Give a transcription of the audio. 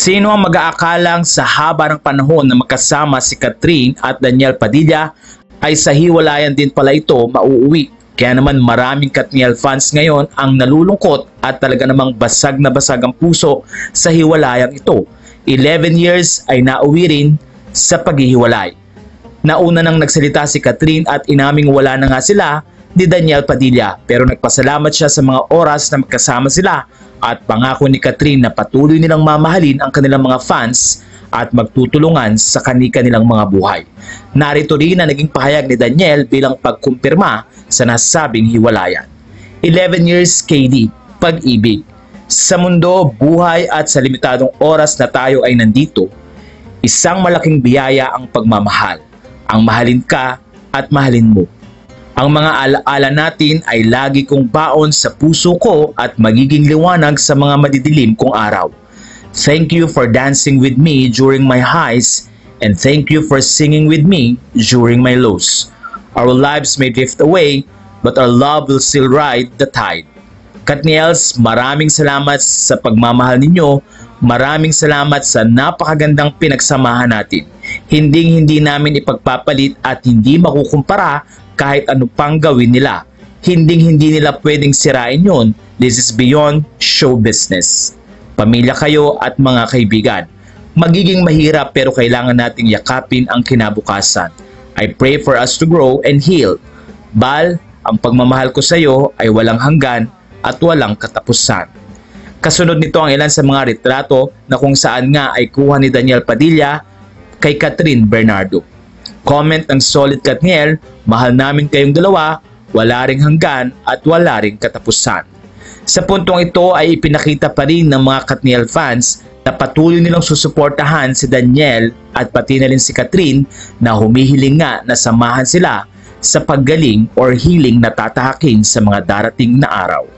Sino ang mag-aakalang sa haba ng panahon na magkasama si Kathryn at Daniel Padilla ay sa hiwalayan din pala ito mauuwi. Kaya naman maraming Katniel fans ngayon ang nalulungkot at talaga namang basag na basag ang puso sa hiwalayang ito. 11 years ay nauwi rin sa paghihiwalay. Nauna nang nagsalita si Kathryn at inaming wala na nga sila ni Daniel Padilla, pero nagpasalamat siya sa mga oras na magkasama sila at pangako ni Kathryn na patuloy nilang mamahalin ang kanilang mga fans at magtutulungan sa kanilang mga buhay. Narito rin ang naging pahayag ni Daniel bilang pagkumpirma sa nasabing hiwalayan. 11 years KD, pag-ibig. Sa mundo, buhay at sa limitadong oras na tayo ay nandito, isang malaking biyaya ang pagmamahal. Ang mahalin ka at mahalin mo. Ang mga alaala natin ay lagi kong baon sa puso ko at magiging liwanag sa mga madidilim kong araw. Thank you for dancing with me during my highs and thank you for singing with me during my lows. Our lives may drift away, but our love will still ride the tide. Katniels, maraming salamat sa pagmamahal ninyo. Maraming salamat sa napakagandang pinagsamahan natin. Hindi namin ipagpapalit at hindi makukumpara kahit ano pang gawin nila. Hindi nila pwedeng sirain yon. This is beyond show business. Pamilya kayo at mga kaibigan. Magiging mahirap pero kailangan nating yakapin ang kinabukasan. I pray for us to grow and heal. Bal, ang pagmamahal ko sa iyo ay walang hanggan at walang katapusan. Kasunod nito ang ilan sa mga retrato na kung saan nga ay kuha ni Daniel Padilla kay Kathryn Bernardo. Comment ng Solid Katniel, mahal namin kayong dalawa, wala ring hanggan at wala ring katapusan. Sa puntong ito ay ipinakita pa rin ng mga Katniel fans na patuloy nilang susuportahan si Daniel at pati na rin si Kathryn na humihiling nga na samahan sila sa paggaling or healing na tatahakin sa mga darating na araw.